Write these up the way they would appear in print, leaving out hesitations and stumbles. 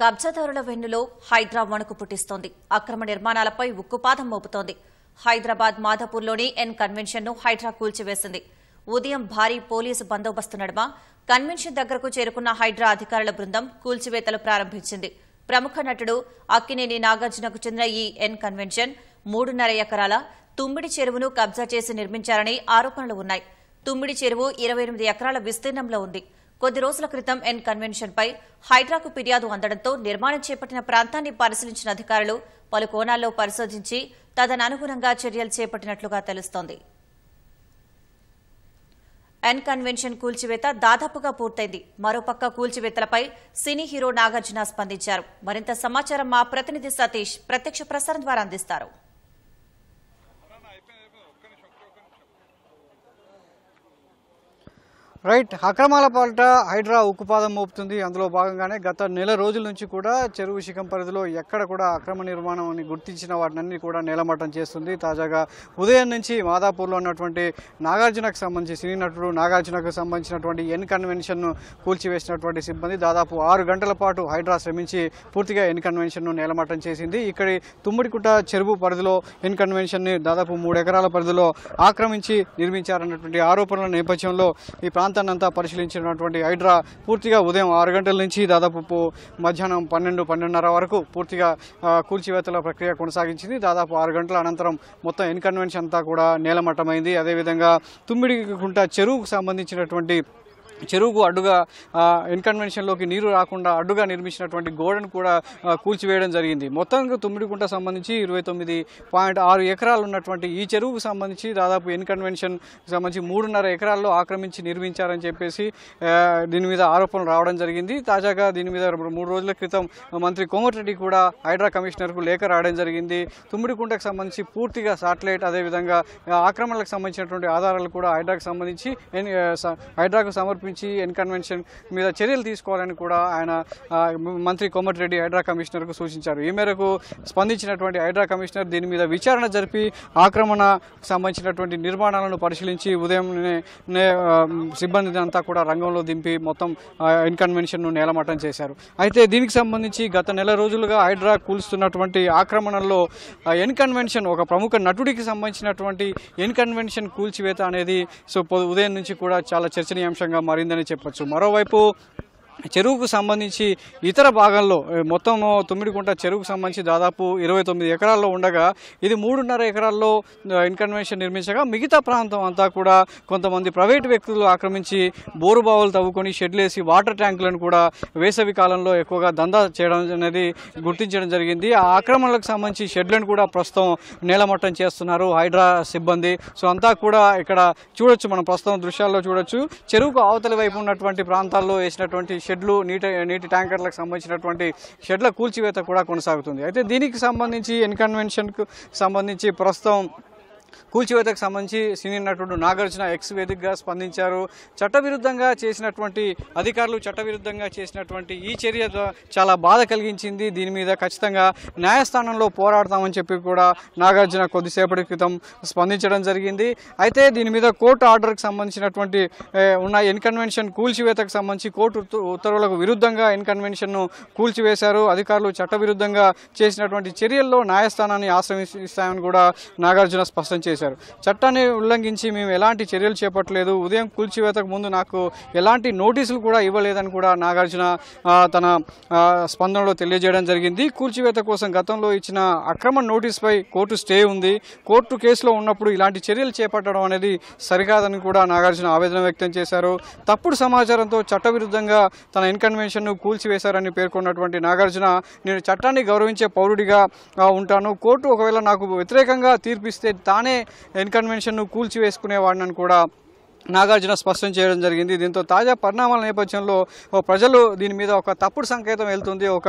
కబ్జాదారుల వెన్నులో హైడ్రా వణుకు పుట్టిస్తోంది. అక్రమ నిర్మాణాలపై ఉక్కుపాదం మోపుతోంది. హైదరాబాద్ మాదాపూర్లోని ఎన్ కన్వెన్షన్ను హైడ్రా కూల్చివేసింది. ఉదయం భారీ పోలీసు బందోబస్తు నడుమ కన్వెన్షన్ దగ్గరకు చేరుకున్న హైడ్రా అధికారుల బృందం కూల్చివేతలు ప్రారంభించింది. ప్రముఖ నటుడు అక్కినేని నాగార్జునకు చెందిన ఈ ఎన్ కన్వెన్షన్ 3.5 ఎకరాల తుమ్మిడి చెరువును కబ్జా చేసి నిర్మించారని ఆరోపణలు ఉన్నాయి. తుమ్మిడి చెరువు 28 ఎకరాల విస్తీర్ణంలో ఉంది. కొద్ది రోజుల క్రితం ఎన్ కన్వెన్షన్పై హైడ్రాకు ఫిర్యాదు అందడంతో నిర్మాణం చేపట్టిన ప్రాంతాన్ని పరిశీలించిన అధికారులు పలు కోణాల్లో పరిశోధించి తదనుగుణంగా చర్యలు చేపట్టినట్లుగా తెలుస్తోంది. ఎన్ కన్వెన్షన్ కూల్చివేత దాదాపుగా పూర్తయింది. మరోపక్క కూల్చివేతలపై సినీ హీరో నాగార్జున స్పందించారు. మరింత సమాచారం మా ప్రతినిధి సతీష్ ప్రత్యక్ష ప్రసారం ద్వారా అందిస్తారు. రైట్, అక్రమాల పాల్ట హైడ్రా ఉక్కుపాదం మోపుతుంది. అందులో భాగంగానే గత నెల రోజుల నుంచి కూడా చెరువు శిఖం పరిధిలో ఎక్కడ కూడా అక్రమ నిర్మాణం అని గుర్తించిన వాటిని కూడా నేలమట్టం చేస్తుంది. తాజాగా ఉదయం నుంచి మాదాపూర్లో ఉన్నటువంటి నాగార్జునకు సంబంధించి సినీ నటుడు నాగార్జునకు సంబంధించినటువంటి ఎన్ కన్వెన్షన్ను కూల్చివేసినటువంటి సిబ్బంది దాదాపు 6 గంటల పాటు హైడ్రా శ్రమించి పూర్తిగా ఎన్ కన్వెన్షన్ను నేలమట్టం చేసింది. ఇక్కడి తుమ్మిడికుట్ట చెరువు పరిధిలో ఎన్ కన్వెన్షన్ని దాదాపు 3 ఎకరాల పరిధిలో ఆక్రమించి నిర్మించారన్నటువంటి ఆరోపణల నేపథ్యంలో ఈ ప్రాంతాన్నంతా పరిశీలించినటువంటి హైడ్రా పూర్తిగా ఉదయం 6 గంటల నుంచి దాదాపు మధ్యాహ్నం 12-12:30 వరకు పూర్తిగా కూల్చివేతల ప్రక్రియ కొనసాగించింది. దాదాపు 6 గంటల అనంతరం మొత్తం ఎన్ కన్వెన్షన్ అంతా కూడా నేలమట్టమైంది. అదేవిధంగా తుమ్మిడిగుంట చెరువుకు సంబంధించినటువంటి చెరువుకు అడ్డుగా ఎన్ కన్వెన్షన్లోకి నీరు రాకుండా అడ్డుగా నిర్మించినటువంటి గోడను కూడా కూల్చివేయడం జరిగింది. మొత్తంగా తుమ్మిడిగుంట సంబంధించి 29.6 ఎకరాలు ఉన్నటువంటి ఈ చెరువుకు సంబంధించి దాదాపు ఎన్ కన్వెన్షన్ సంబంధించి 3.5 ఎకరాల్లో ఆక్రమించి నిర్మించారని చెప్పేసి దీని మీద ఆరోపణలు రావడం జరిగింది. తాజాగా దీని మీద 3 రోజుల క్రితం మంత్రి కోమటిరెడ్డి కూడా హైడ్రా కమిషనర్కు లేఖ రాయడం జరిగింది. తుమ్మిడిగుంటకు సంబంధించి పూర్తిగా శాటిలైట్ అదేవిధంగా ఆక్రమణలకు సంబంధించినటువంటి ఆధారాలు కూడా హైడ్రాకు సమర్పించి ఎన్ కన్వెన్షన్ మీద చర్యలు తీసుకోవాలని కూడా ఆయన మంత్రి కోమటిరెడ్డి హైడ్రా కమిషనర్కు సూచించారు. ఈ మేరకు స్పందించినటువంటి హైడ్రా కమిషనర్ దీని మీద విచారణ జరిపి ఆక్రమణ సంబంధించినటువంటి నిర్మాణాలను పరిశీలించి ఉదయం సిబ్బంది అంతా కూడా రంగంలో దింపి మొత్తం ఎన్ కన్వెన్షన్ను నేలమట్టం చేశారు. అయితే దీనికి సంబంధించి గత నెల రోజులుగా హైడ్రా కూల్స్తున్నటువంటి ఆక్రమణల్లో ఎన్ కన్వెన్షన్ ఒక ప్రముఖ నటుడికి సంబంధించినటువంటి ఎన్ కన్వెన్షన్ కూల్చివేత అనేది ఉదయం నుంచి కూడా చాలా చర్చనీయాంశంగా మారిందని చెప్పొచ్చు. మరోవైపు చెరువుకు సంబంధించి ఇతర భాగంలో మొత్తం తుమ్మిడిగుంట చెరువుకు సంబంధించి దాదాపు 29 ఎకరాల్లో ఉండగా ఇది 3.5 ఎకరాల్లో ఎన్ కన్వెన్షన్ నిర్మించగా మిగతా ప్రాంతం అంతా కూడా కొంతమంది ప్రైవేటు వ్యక్తులు ఆక్రమించి బోరుబావులు తవ్వుకొని షెడ్లేసి వాటర్ ట్యాంకులను కూడా వేసవి కాలంలో ఎక్కువగా దందా చేయడం అనేది గుర్తించడం జరిగింది. ఆ ఆక్రమణలకు సంబంధించి షెడ్లను కూడా ప్రస్తుతం నేలమట్టం చేస్తున్నారు హైడ్రా సిబ్బంది. అంతా కూడా ఇక్కడ చూడొచ్చు, మనం ప్రస్తుతం దృశ్యాల్లో చూడొచ్చు. చెరువుకు అవతలి వైపు ఉన్నటువంటి ప్రాంతాల్లో వేసినటువంటి షెడ్లు నీటి ట్యాంకర్లకు సంబంధించినటువంటి షెడ్ల కూల్చివేత కూడా కొనసాగుతుంది. అయితే దీనికి సంబంధించి ఎన్ కన్వెన్షన్కు సంబంధించి ప్రస్తుతం కూల్చివేతకు సంబంధించి సినీ నటుడు నాగార్జున ఎక్స్ వేదికగా స్పందించారు. చట్టవిరుద్ధంగా చేసినటువంటి అధికారులు చట్టవిరుద్ధంగా చేసినటువంటి ఈ చర్య చాలా బాధ కలిగించింది. దీని మీద ఖచ్చితంగా న్యాయస్థానంలో పోరాడతామని చెప్పి కూడా నాగార్జున కొద్దిసేపటి క్రితం స్పందించడం జరిగింది. అయితే దీని మీద కోర్టు ఆర్డర్కి సంబంధించినటువంటి ఉన్న ఎన్ కన్వెన్షన్ కూల్చివేతకు సంబంధించి కోర్టు ఉత్తర్వులకు విరుద్ధంగా ఎన్ కన్వెన్షన్ను కూల్చివేశారు. అధికారులు చట్టవిరుద్ధంగా చేసినటువంటి చర్యల్లో న్యాయస్థానాన్ని ఆశ్రయిస్తామని కూడా నాగార్జున స్పష్టం చేశారు. చట్టాన్ని ఉల్లంఘించి మేము ఎలాంటి చర్యలు చేపట్టలేదు, ఉదయం కూల్చివేతకు ముందు నాకు ఎలాంటి నోటీసులు కూడా ఇవ్వలేదని కూడా నాగార్జున తన స్పందనలో తెలియజేయడం జరిగింది. కూల్చివేత కోసం గతంలో ఇచ్చిన అక్రమ నోటీసుపై కోర్టు స్టే ఉంది. కోర్టు కేసులో ఉన్నప్పుడు ఇలాంటి చర్యలు చేపట్టడం అనేది సరికాదని కూడా నాగార్జున ఆవేదన వ్యక్తం చేశారు. తప్పుడు సమాచారంతో చట్టవిరుద్ధంగా తన ఎన్ కన్వెన్షన్ను కూల్చివేశారని పేర్కొన్నటువంటి నాగార్జున నేను చట్టాన్ని గౌరవించే పౌరుడిగా ఉంటాను, కోర్టు ఒకవేళ నాకు వ్యతిరేకంగా తీర్పిస్తే తానే ఎన్ కన్వెన్షన్ను కూల్చివేసుకునేవాడిని కూడా నాగార్జున స్పష్టం చేయడం జరిగింది. దీంతో తాజా పరిణామాల నేపథ్యంలో ప్రజలు దీని మీద ఒక తప్పుడు సంకేతం వెళ్తుంది. ఒక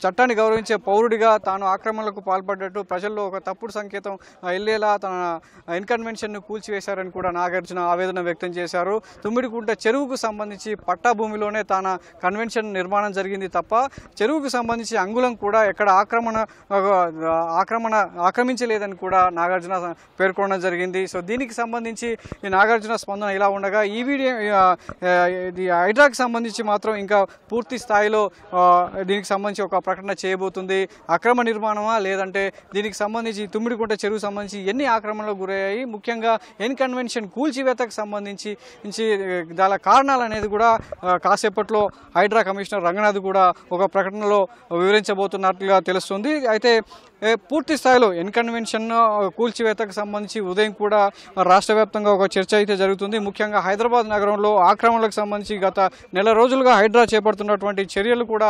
చట్టాన్ని గౌరవించే పౌరుడిగా తాను ఆక్రమణలకు పాల్పడ్డట్టు ప్రజల్లో ఒక తప్పుడు సంకేతం వెళ్ళేలా తన ఎన్ కన్వెన్షన్ను కూల్చివేశారని కూడా నాగార్జున ఆవేదన వ్యక్తం చేశారు. తుమ్మిడిగుంట చెరువుకు సంబంధించి పట్టా భూమిలోనే తన కన్వెన్షన్ నిర్మాణం జరిగింది తప్ప చెరువుకు సంబంధించి అంగుళం కూడా ఎక్కడ ఆక్రమించలేదని కూడా నాగార్జున పేర్కొనడం జరిగింది. దీనికి సంబంధించి నాగార్జున స్పందన ఇలా ఉండగా ఈ వీడియో ఇది హైడ్రాకి సంబంధించి మాత్రం ఇంకా పూర్తి స్థాయిలో దీనికి సంబంధించి ఒక ప్రకటన చేయబోతుంది. అక్రమ నిర్మాణమా లేదంటే దీనికి సంబంధించి తుమ్మిడికుంట చెరువు సంబంధించి ఎన్ని ఆక్రమణలకు గురయ్యాయి, ముఖ్యంగా ఎన్ కన్వెన్షన్ కూల్చివేతకు సంబంధించి దాని కారణాలు అనేది కూడా కాసేపట్లో హైడ్రా కమిషనర్ రంగనాథ్ కూడా ఒక ప్రకటనలో వివరించబోతున్నట్లుగా తెలుస్తుంది. అయితే పూర్తి స్థాయిలో ఎన్ కన్వెన్షన్ కూల్చివేతకు సంబంధించి ఉదయం కూడా రాష్ట్ర వ్యాప్తంగా ఒక చర్చ అయితే జరుగుతుంది. ముఖ్యంగా హైదరాబాద్ నగరంలో ఆక్రమణలకు సంబంధించి గత నెల రోజులుగా హైడ్రా చేపడుతున్నటువంటి చర్యలు కూడా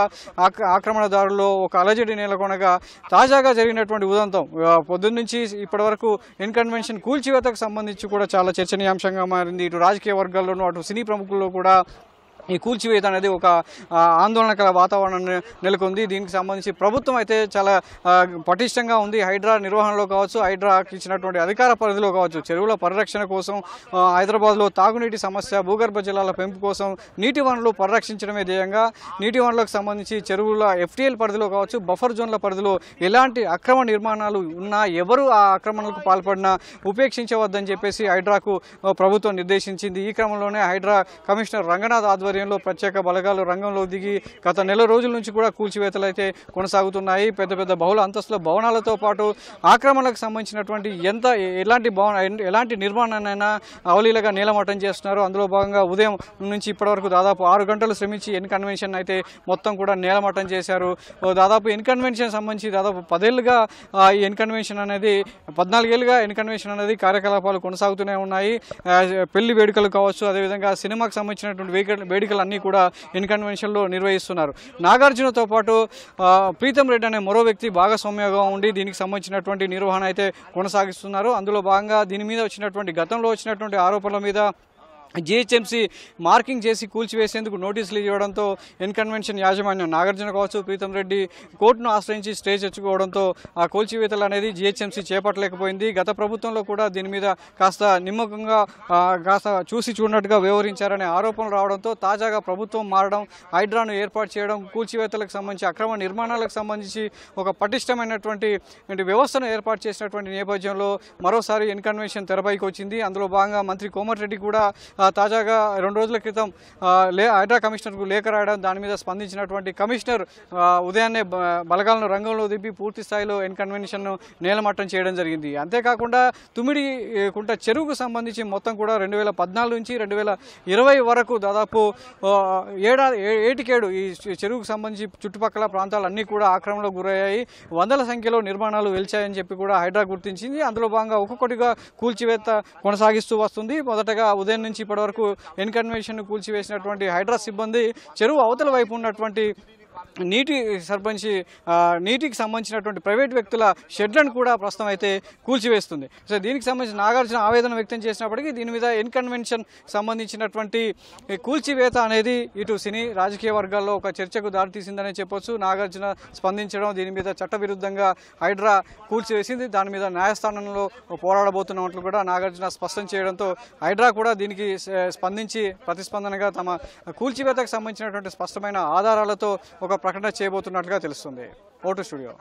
ఆక్రమణదారుల్లో ఒక అలజడి నెలకొనగా తాజాగా జరిగినటువంటి ఉదంతం పొద్దున్న నుంచి ఇప్పటి వరకు ఎన్ కన్వెన్షన్ కూల్చివేతకు సంబంధించి కూడా చాలా చర్చనీయాంశంగా మారింది. ఇటు రాజకీయ వర్గాల్లోనూ అటు సినీ ప్రముఖుల్లో కూడా ఈ కూల్చివేత అనేది ఒక ఆందోళనకర వాతావరణం నెలకొంది. దీనికి సంబంధించి ప్రభుత్వం అయితే చాలా పటిష్టంగా ఉంది. హైడ్రా నిర్వహణలో కావచ్చు, హైడ్రాకి ఇచ్చినటువంటి అధికార పరిధిలో కావచ్చు, చెరువుల పరిరక్షణ కోసం హైదరాబాద్లో తాగునీటి సమస్య, భూగర్భ జలాల పెంపు కోసం నీటి వనరులు పరిరక్షించడమే ధ్యేయంగా నీటి వనరులకు సంబంధించి చెరువుల FTL పరిధిలో కావచ్చు, బఫర్ జోన్ల పరిధిలో ఎలాంటి అక్రమ నిర్మాణాలు ఉన్నా ఎవరు ఆ ఆక్రమణలకు పాల్పడినా ఉపేక్షించవద్దని చెప్పేసి హైడ్రాకు ప్రభుత్వం నిర్దేశించింది. ఈ క్రమంలోనే హైడ్రా కమిషనర్ రంగనాథ్ ఆధ్వర్యంలో ప్రత్యేక బలగాలు రంగంలో దిగి గత నెల రోజుల నుంచి కూడా కూల్చివేతలు అయితే కొనసాగుతున్నాయి. పెద్ద పెద్ద బహుళ అంతస్తుల భవనాలతో పాటు ఆక్రమణలకు సంబంధించినటువంటి ఎలాంటి నిర్మాణాన్నైనా అవలీలగా నీలమట్టం చేస్తున్నారు. అందులో భాగంగా ఉదయం నుంచి ఇప్పటివరకు దాదాపు 6 గంటలు శ్రమించి ఎన్ కన్వెన్షన్ అయితే మొత్తం కూడా నీలమట్టం చేశారు. దాదాపు ఎన్ కన్వెన్షన్ సంబంధించి దాదాపు 10 ఏళ్లుగా ఈ ఎన్ కన్వెన్షన్ అనేది 14 ఏళ్ళుగా ఎన్ కన్వెన్షన్ అనేది కార్యకలాపాలు కొనసాగుతూనే ఉన్నాయి. పెళ్లి వేడుకలు కావచ్చు, అదేవిధంగా సినిమాకు సంబంధించినటువంటి వేడుకలన్నీ కూడా ఎన్ కన్వెన్షన్లో నిర్వహిస్తున్నారు. నాగార్జునతో పాటు ప్రీతం రెడ్డి అనే మరో వ్యక్తి భాగస్వామ్యంగా ఉండి దీనికి సంబంధించినటువంటి నిర్వహణ అయితే కొనసాగిస్తున్నారు. అందులో భాగంగా దీని మీద గతంలో వచ్చినటువంటి ఆరోపణల మీద GHMC మార్కింగ్ చేసి కూల్చివేసేందుకు నోటీసులు ఇవ్వడంతో ఎన్ కన్వెన్షన్ యాజమాన్యం నాగార్జున కావచ్చు, ప్రీతం రెడ్డి కోర్టును ఆశ్రయించి స్టే తెచ్చుకోవడంతో ఆ కూల్చివేతలు అనేది GHMC చేపట్టలేకపోయింది. గత ప్రభుత్వంలో కూడా దీని మీద కాస్త నిమ్మకంగా కాస్త చూసి చూడనట్టుగా వ్యవహరించారనే ఆరోపణలు రావడంతో తాజాగా ప్రభుత్వం మారడం, హైడ్రాను ఏర్పాటు చేయడం, కూల్చివేతలకు సంబంధించి అక్రమ నిర్మాణాలకు సంబంధించి ఒక పటిష్టమైనటువంటి వ్యవస్థను ఏర్పాటు చేసినటువంటి నేపథ్యంలో మరోసారి ఎన్ కన్వెన్షన్ తెరపైకి వచ్చింది. అందులో భాగంగా మంత్రి కోమటిరెడ్డి కూడా తాజాగా 2 రోజుల క్రితం హైడ్రా కమిషనర్కు లేఖ రాయడం, దాని మీద స్పందించినటువంటి కమిషనర్ ఉదయాన్నే బలగాలను రంగంలో దింపి పూర్తి స్థాయిలో ఎన్ కన్వెన్షన్ను నేలమట్టం చేయడం జరిగింది. అంతేకాకుండా తుమ్మిడికుంట చెరువుకు సంబంధించి మొత్తం కూడా 2014 నుంచి 2020 వరకు దాదాపు 7 ఈ చెరువుకు సంబంధించి చుట్టుపక్కల ప్రాంతాలన్నీ కూడా ఆక్రమణకు గురయ్యాయి. వందల సంఖ్యలో నిర్మాణాలు వెలిచాయని చెప్పి కూడా హైడ్రా గుర్తించింది. అందులో భాగంగా ఒక్కొక్కటిగా కూల్చివేత కొనసాగిస్తూ వస్తుంది. మొదటగా ఉదయం నుంచి ఇప్పటివరకు ఎన్ కన్వెన్షన్ కూల్చివేసినటువంటి హైడ్రా సిబ్బంది చెరువు అవతల వైపు ఉన్నటువంటి నీటికి సంబంధించినటువంటి ప్రైవేట్ వ్యక్తుల షెడ్లను కూడా ప్రస్తుతం అయితే కూల్చివేస్తుంది. సో దీనికి సంబంధించి నాగార్జున ఆవేదన వ్యక్తం చేసినప్పటికీ దీని మీద ఎన్ కన్వెన్షన్ సంబంధించినటువంటి కూల్చివేత అనేది ఇటు సినీ రాజకీయ వర్గాల్లో ఒక చర్చకు దారితీసిందనే చెప్పొచ్చు. నాగార్జున స్పందించడం, దీని మీద చట్టవిరుద్ధంగా హైడ్రా కూల్చివేసింది, దాని మీద న్యాయస్థానంలో పోరాడబోతున్నట్లు కూడా నాగార్జున స్పష్టం చేయడంతో హైడ్రా కూడా దీనికి స్పందించి ప్రతిస్పందనగా తమ కూల్చివేతకు సంబంధించినటువంటి స్పష్టమైన ఆధారాలతో ఒక ప్రకటన చేయబోతున్నట్లుగా తెలుస్తుంది. Vote studio.